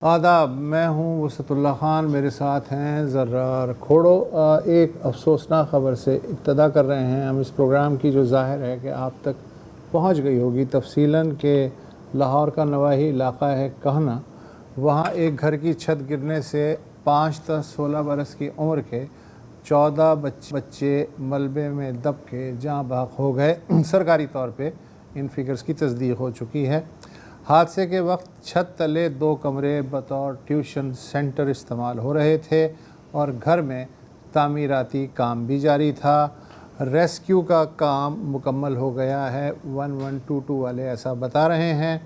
آداب، میں ہوں وسعت اللہ خان، میرے ساتھ ہیں ذرار کھوڑو۔ ایک افسوسناک خبر سے ابتدا کر رہے ہیں ہم اس پروگرام کی، جو ظاہر ہے کہ آپ تک پہنچ گئی ہوگی تفصیلاً، کہ لاہور کا نواحی علاقہ ہے کہنا، وہاں ایک گھر کی چھت گرنے سے 5 تا 16 برس کی عمر کے 14 بچے ملبے میں دب کے جاں بحق ہو گئے۔ سرکاری طور پہ ان فگرز کی تصدیق ہو چکی ہے۔ حادثے کے وقت چھت تلے 2 کمرے بطور ٹیوشن سینٹر استعمال ہو رہے تھے اور گھر میں تعمیراتی کام بھی جاری تھا۔ ریسکیو کا کام مکمل ہو گیا ہے، 1122 والے ایسا بتا رہے ہیں۔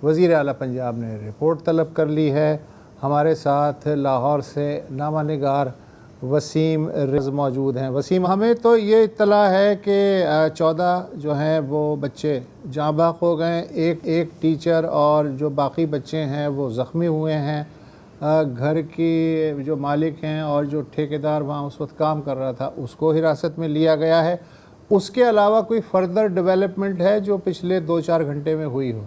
وزیر اعلیٰ پنجاب نے رپورٹ طلب کر لی ہے۔ ہمارے ساتھ لاہور سے نامہ نگار وسیم رز موجود ہیں۔ وسیم، ہمیں تو یہ اطلاع ہے کہ 14 جو ہیں وہ بچے جاں بحق ہو گئے، ایک ٹیچر اور جو باقی بچے ہیں وہ زخمی ہوئے ہیں۔ گھر کی جو مالک ہیں اور جو ٹھیکیدار وہاں اس وقت کام کر رہا تھا اس کو حراست میں لیا گیا ہے۔ اس کے علاوہ کوئی فردر ڈیولپمنٹ ہے جو پچھلے 2-4 گھنٹے میں ہوئی ہو؟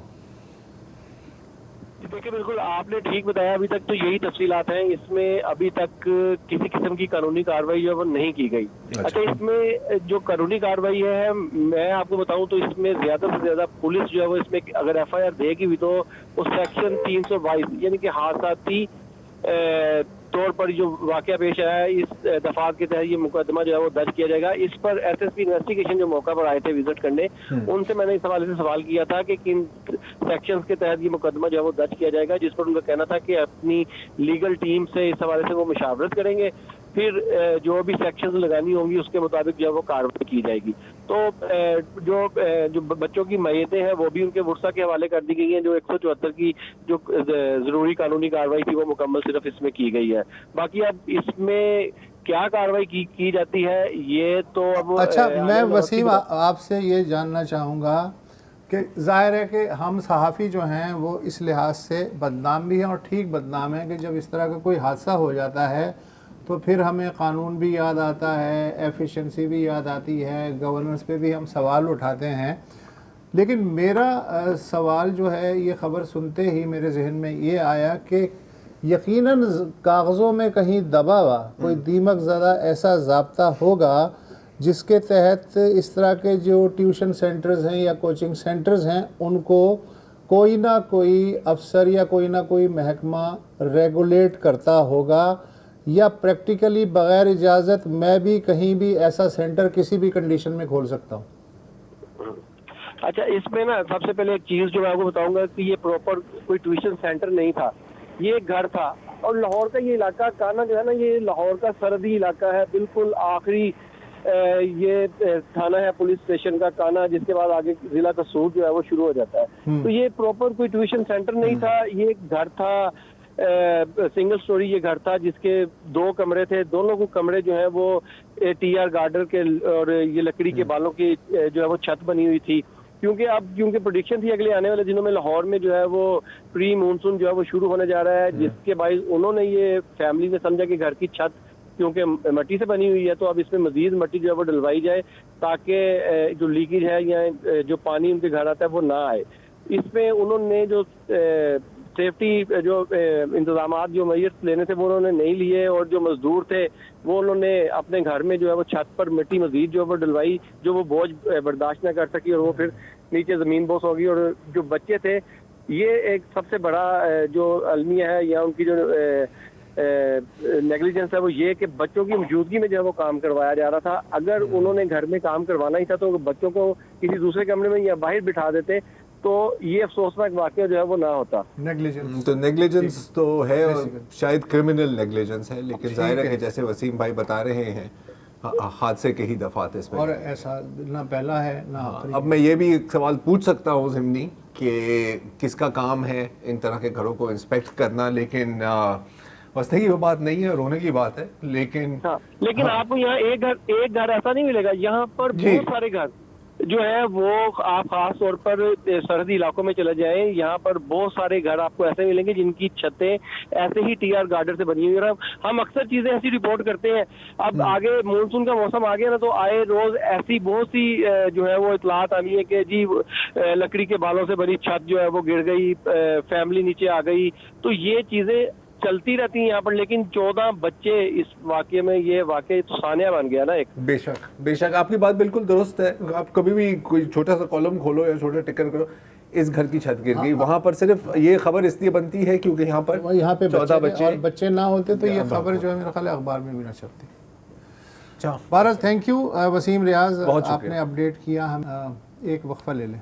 دیکھیں، بالکل آپ نے ٹھیک بتایا، ابھی تک تو یہی تفصیلات ہیں۔ اس میں ابھی تک کسی قسم کی قانونی کارروائی جو ہے وہ نہیں کی گئی۔ اچھا، اس میں جو قانونی کارروائی ہے، میں آپ کو بتاؤں تو اس میں زیادہ سے زیادہ پولیس جو ہے وہ اس میں اگر ایف آئی آر دے گی بھی تو اس سیکشن 322 یعنی کہ حادثاتی طور پر جو واقعہ پیش آیا ہے اس دفعات کے تحت یہ مقدمہ جو ہے وہ درج کیا جائے گا۔ اس پر ایس ایس پی انویسٹیگیشن جو موقع پر آئے تھے وزٹ کرنے، ان سے میں نے اس حوالے سے سوال کیا تھا کہ کن سیکشنز کے تحت یہ مقدمہ جو ہے وہ درج کیا جائے گا، جس پر ان کا کہنا تھا کہ اپنی لیگل ٹیم سے اس حوالے سے وہ مشاورت کریں گے، پھر جو بھی سیکشنز لگانی ہوں گی اس کے مطابق جو ہے وہ کارروائی کی جائے گی۔ تو جو بچوں کی میتیں ہیں وہ بھی ان کے ورثہ کے حوالے کر دی گئی ہیں۔ جو 174 کی جو ضروری قانونی کارروائی تھی وہ مکمل صرف اس میں کی گئی ہے۔ باقی اب اس میں کیا کارروائی کی جاتی ہے یہ تو اب اچھا، میں وسیم آپ سے یہ جاننا چاہوں گا کہ ظاہر ہے کہ ہم صحافی جو ہیں وہ اس لحاظ سے بدنام بھی ہیں، اور ٹھیک بدنام ہے کہ جب اس طرح کا کوئی حادثہ ہو جاتا ہے تو پھر ہمیں قانون بھی یاد آتا ہے، ایفیشنسی بھی یاد آتی ہے، گورننس پہ بھی ہم سوال اٹھاتے ہیں۔ لیکن میرا سوال جو ہے، یہ خبر سنتے ہی میرے ذہن میں یہ آیا کہ یقیناً کاغذوں میں کہیں دبا ہوا کوئی دیمک زدہ ایسا ضابطہ ہوگا جس کے تحت اس طرح کے جو ٹیوشن سینٹرز ہیں یا کوچنگ سینٹرز ہیں ان کو کوئی نہ کوئی افسر یا کوئی نہ کوئی محکمہ ریگولیٹ کرتا ہوگا، یا پریکٹیکلی بغیر اجازت میں بھی کہیں بھی ایسا سینٹر کسی بھی کنڈیشن میں کھول سکتا ہوں؟ اچھا، اس میں نا سب سے پہلے ایک چیز جو میں آپ کو بتاؤں گا کہ یہ پراپر کوئی ٹیوشن سینٹر نہیں تھا، یہ ایک گھر تھا۔ اور لاہور کا یہ علاقہ کانا جو ہے نا، یہ لاہور کا سرحدی علاقہ ہے، بالکل آخری یہ تھانہ ہے پولیس اسٹیشن کا کانا، جس کے بعد آگے ضلع قصور جو ہے وہ شروع ہو جاتا ہے۔ تو یہ پراپر کوئی ٹیوشن سینٹر نہیں تھا، یہ ایک گھر تھا، سنگل سٹوری یہ گھر تھا جس کے 2 کمرے تھے۔ دونوں کو کمرے جو ہیں وہ ٹی آر گارڈر کے اور یہ لکڑی کے بالوں کی جو ہے وہ چھت بنی ہوئی تھی، کیونکہ پریڈکشن تھی اگلے آنے والے دنوں میں لاہور میں جو ہے وہ پری مونسون جو ہے وہ شروع ہونے جا رہا ہے، جس کے باعث انہوں نے یہ فیملی نے سمجھا کہ گھر کی چھت کیونکہ مٹی سے بنی ہوئی ہے تو اب اس میں مزید مٹی جو ہے وہ ڈلوائی جائے تاکہ جو لیکیج ہے یا جو پانی ان کے گھر آتا ہے وہ نہ آئے۔ اس میں انہوں نے جو سیفٹی جو انتظامات جو میسر لینے تھے وہ انہوں نے نہیں لیے، اور جو مزدور تھے وہ انہوں نے اپنے گھر میں جو ہے وہ چھت پر مٹی مزید جو ہے وہ ڈلوائی، جو وہ بوجھ برداشت نہ کر سکی اور وہ پھر نیچے زمین بوس ہوگی۔ اور جو بچے تھے، یہ ایک سب سے بڑا جو المیہ ہے یا ان کی جو نیگلیجنس ہے وہ یہ کہ بچوں کی موجودگی میں جو ہے وہ کام کروایا جا رہا تھا۔ اگر انہوں نے گھر میں کام کروانا ہی تھا تو بچوں کو کسی دوسرے کمرے میں یا باہر بٹھا دیتے تو یہ افسوسناک واقعہ جو ہے وہ نہ ہوتا۔ تو نیگلیجنس تو ہے، اور شاید کرمنل نیگلیجنس ہے، لیکن ظاہر ہے کہ جیسے وسیم بھائی بتا رہے ہیں حادثے کے ہی دفعات اس میں، اور ایسا نہ پہلا ہے نہ آخری۔ اب میں یہ بھی ایک سوال پوچھ سکتا ہوں ضمنی کہ کس کا کام ہے ان طرح کے گھروں کو انسپیکٹ کرنا، لیکن وستے کی وہ بات نہیں ہے، رونے کی بات ہے۔ لیکن آپ کو یہاں ایک گھر ایسا نہیں ملے گا، یہاں پر بہت سارے گھر جو ہے وہ آپ خاص طور پر سرحدی علاقوں میں چلے جائیں, یہاں پر بہت سارے گھر آپ کو ایسے ملیں گے جن کی چھتیں ایسے ہی ٹی آر گارڈر سے بنی ہوئی ہیں. اور ہم اکثر چیزیں ایسی رپورٹ کرتے ہیں. اب آگے مونسون کا موسم آ گیا نا, تو آئے روز ایسی بہت سی جو ہے وہ اطلاعات آنی ہے کہ جی لکڑی کے بالوں سے بنی چھت جو ہے وہ گر گئی, فیملی نیچے آ گئی. تو یہ چیزیں چلتی رہتی ہیں یہاں پر, لیکن 14 بچے اس واقعے میں, یہ واقعہ تو سانیہ بن گیا نا ایک. بے شک بے شک, آپ کی بات بالکل درست ہے. آپ کبھی بھی کوئی چھوٹا سا کالم کھولو یا چھوٹا ٹکر کرو, اس گھر کی چھت گر گئی, وہاں پر صرف یہ خبر اس لیے بنتی ہے کیونکہ یہاں پر 14 بچے, اور بچے نہ ہوتے تو یہ خبر جو ہے میرا خیال ہے اخبار میں بھی نہ چھپتی. بہرحال تھینک یو وسیم ریاض, آپ نے اپڈیٹ کیا. ہم ایک وقفہ لے لیں.